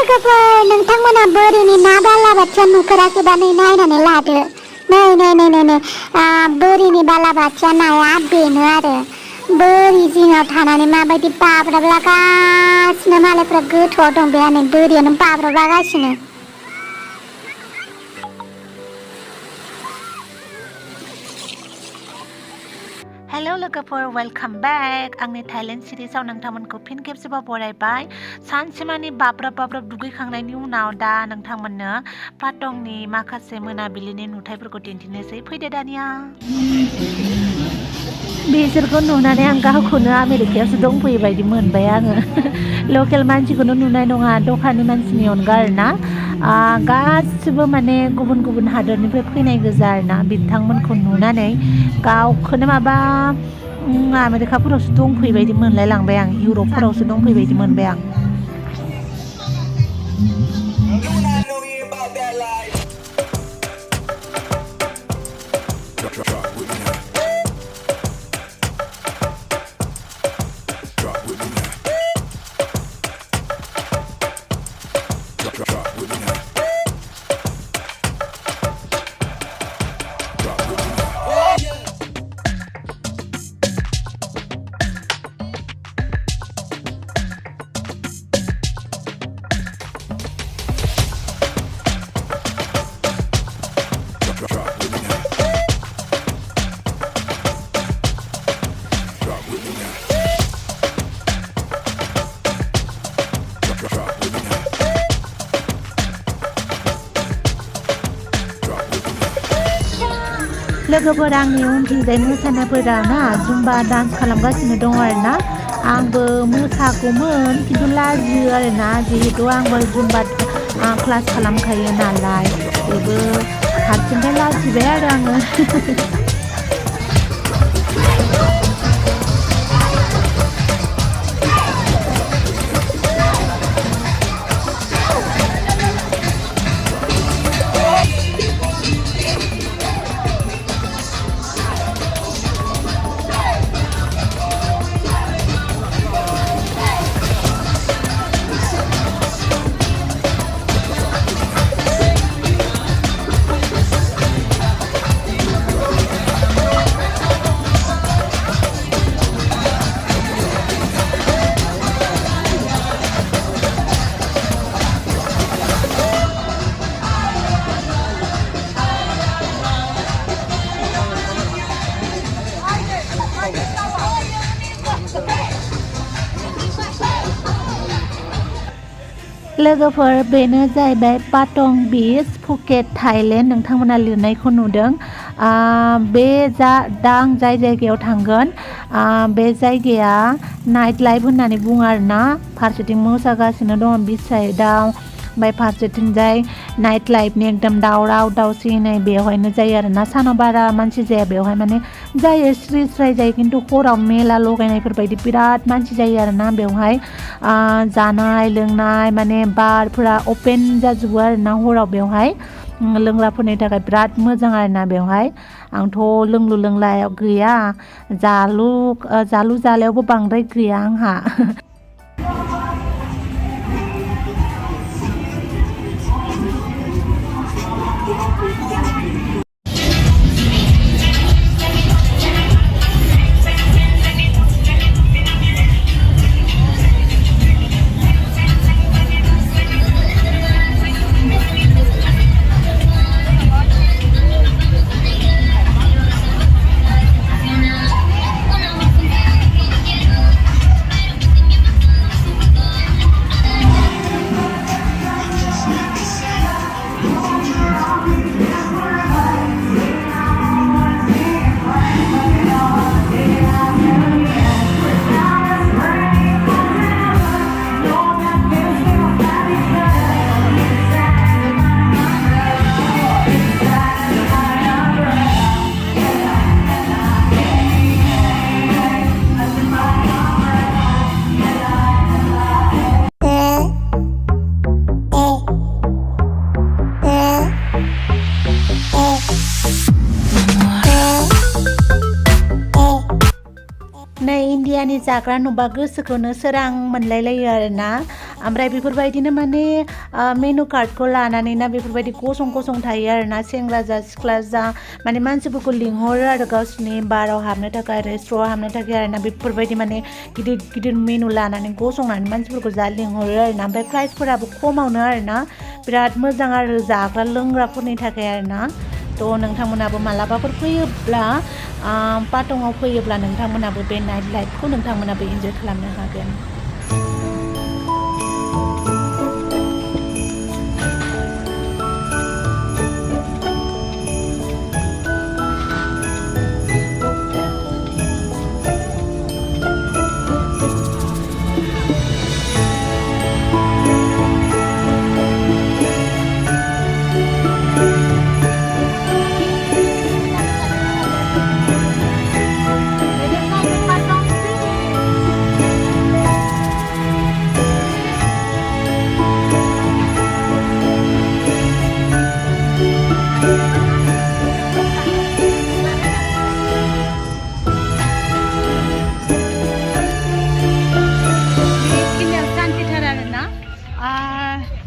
लोगोफोर नोंथांमोना बोरिनि ना बालाबाथिया नुफेराखैबा नै नायनानै लादो नै बोरिनि बालाबाथिया नाया बेनो आरो बोरि जिङाव थानानै माबायदि बाब्राबलागासिनो मालायफ्रा गोथौआव दं बे नै बोरियावनो बाब्राबलागासिनो हेलो लोगोफोर वेलकाम बैक आंनि थाइलेण्ड सिरिजआव नोंथांमोनखौ फिन खेबसेबाव बरायबाय सानसेमानि बाब्राब दुगैखांनायनि उनाव दा नोंथांमोननो पाटंनि माखासे मोनाबिलिनि नुथायफोरखौ दिन्थिनोसै फैदो दानिया बिसोरखौ नुनानै आं गावखौनो आमेरिकायावसो दंफैयो बायदि मोनबाय आङो लकेल मानसिखौनो नुनाय नङा दखाननि मानसिनि अनगा आरोना गासिबो माने गुबुन गुबुन हादरनिफ्राय फैनाय गोजा आरोना बिथांमोनखौ नुनानै गावखौनो माबा आमेरिकाफोरावसो दंफैयो बायदि मोनलाय लांबाय आं इउरपफोरावसो दंफैयो बायदि मोनबाय आं लोगोफोर आंनि उनथिंजाय मोसानायफोरा ना जुम्बा डान्स खालामगासिनो दं आरोना आंबो मोसागौमोन खिन्थु लाजियो आरोना जिहेतु आंबो जुम्बा क्लास खालामखायो नालाय बेबो हारसिंखाय लाजिबाय आरो आङो लोगोफोर बेनो जाहैबाय पाटं बीच फुकेट थाइलेण्ड नोंथांमोना लिरनायखौ नुदों बे दा आं जाय जायगायाव थांगोन बे जायगाया नाइट लाइफ होननानै बुङो आरोना फारसेथिं मोसागासिनो दं बीच साइडआव ओमफ्राय फारसेथिंजाय नाइट लाइफनि एकदम दावराव दावसि नै बेवहायनो जायो आरोना सानाव बारा मानसि जाया बेवहाय माने जायो स्रि स्राय जायो खिन्थु हराव मेला लगायनायफोरबायदि बिराद मानसि जायो आरोना बेवहाय जानाय लोंनाय माने बारफोरा अपेन जाजोबो आरोना हराव बेवहाय लोंग्राफोरनि थाखाय बिराद मोजां आरोना बेवहाय आंथ' लोंलु लोंलायाव गैया जालु जालायावबो बांद्राय गैया आंहा इन्डियानि जाग्रा नुबा गोसोखौनो सोरां मोनलायलायो आरोना ओमफ्राय बेफोरबायदिनो माने मेनु कार्डखौ लानानै ना बेफोरबायदि गसं थायो आरोना सेंग्रा जा सिख्ला जा माने मानसिफोरखौ लिंहरो आरो गावसिनि बाराव हाबनो थाखाय रेस्टुरेन्टआव हाबनो थाखाय आरोना बेफोरबायदि माने गिदिर मेनु लानानै गसंनानै मानसिफोरखौ जा लिंहरो आरोना ओमफ्राय प्राइसफोराबो खमावनो आरोना बिराद मोजां आरो जाग्रा लोंग्राफोरनि थाखाय आरोना थ' नोंथांमोनाबो मालाबाफोर फैयोब्ला पाटंआव फैयोब्ला नोंथांमोनाबो बे नाइट लाइफखौ नोंथांमोनाबो इन्जय खालामनो हागोन।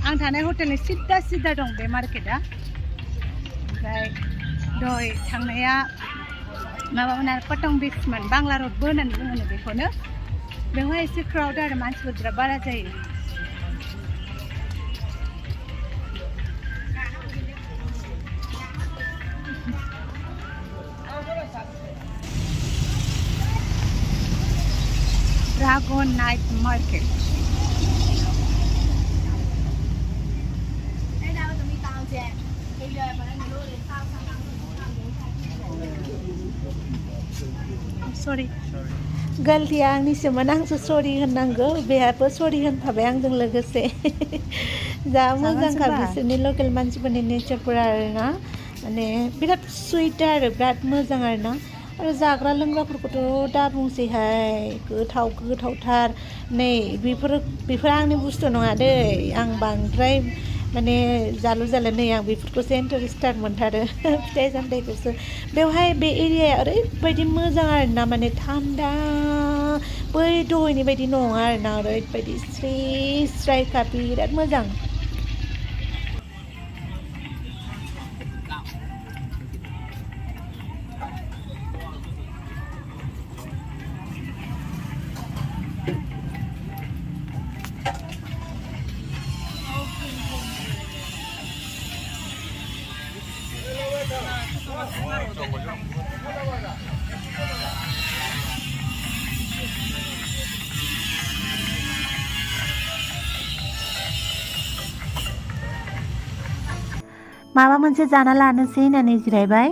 आं थानाय हटेलनि सिदा दं बे मार्केटआ ओमफ्राय दहाय थांनाया माबामोन आरो पटं बिचमोन बांला रडबो होननानै बुङो बेखौनो बेवहाय एसे क्राउड आरो मानसिफोर बिराद बारा जायो। ड्रागन नाइट मार्केट सरि गलतिया आंनिसोमोन आंसो सरि होननांगौ बेहाबो सरि होनफाबाय आंजों लोगोसे जा मोजांखा बिसोरनि लकेल मानसिफोरनि नेचारफोरा आरोना माने बिराद सुइट आरो बिराद मोजां आरोना आरो जाग्रा लोंग्राफोरखौथ' दा बुंसैहाय गोथावथार नै बेफोर आंनि बुस्थु नङा दै आं बांद्राय माने जालु नै आं बेफोरखौसो इन्टारेस्टेड मोनथारो फिथाइ सामथाइखौसो बेवहाय बे एरियाया ओरैबायदि मोजां आरोना माने थान्दा बै दहायनि बायदि नङा आरोना ओरैबायदि स्रायखा बिराद मोजां। माबा मोनसे जाना लानोसै होननानै जिरायबाय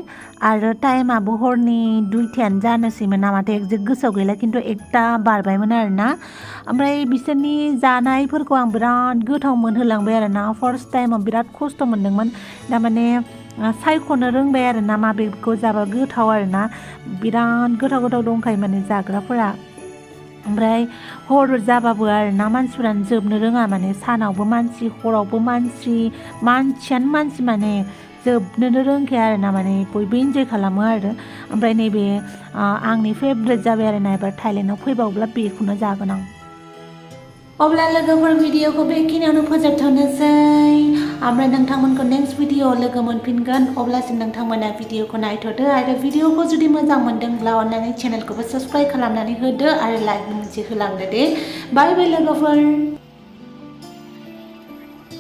आरो टाइमाबो हरनि 2टायानो जानोसैमोन नामाथाय एक्जेक्ट गोसोआव गैला खिन्थु 1टा बारबायमोन आरोना ओमफ्राय बिसोरनि जानायफोरखौ आं बिराद गोथाव मोनहोलांबाय आरोना फार्स्ट टाइमाव बिराद खस्थ' मोनदोंमोन दामाने सायख'नो रोंबाय आरोना माबेखौ जाबा गोथाव आरोना बिराद गोथाव दंखायो माने जाग्राफोरा ओमफ्राय हर जाबाबो आरोना मानसिफोरानो जोबनो रोङा माने सानावबो मानसि हरावबो मानसियानो मानसि माने जोबनोनो रोंखाया आरोना माने बयबो इन्जय खालामो आरो ओमफ्राय नैबे आंनि फेभरेट जाबाय आरोना एबार थाइलेण्डआव फैबावब्ला बेखौनो जागोन आं। अब्ला लोगोफोर भिडिअखौ बेखिनियावनो फोजोबथ'नोसै ओमफ्राय नोंथांमोनखौ नेक्स्ट भिडिअआव लोगो मोनफिनगोन अब्लासिम नोंथांमोना भिडिअखौ नायथ'दो आरो भिडिअखौ जुदि मोजां मोनदोंब्ला अन्नानै चेनेलखौबो साबस्क्राइब खालामनानै होदो आरो लाइक मोनसे होलांदो दे बाय बाय लोगोफोर।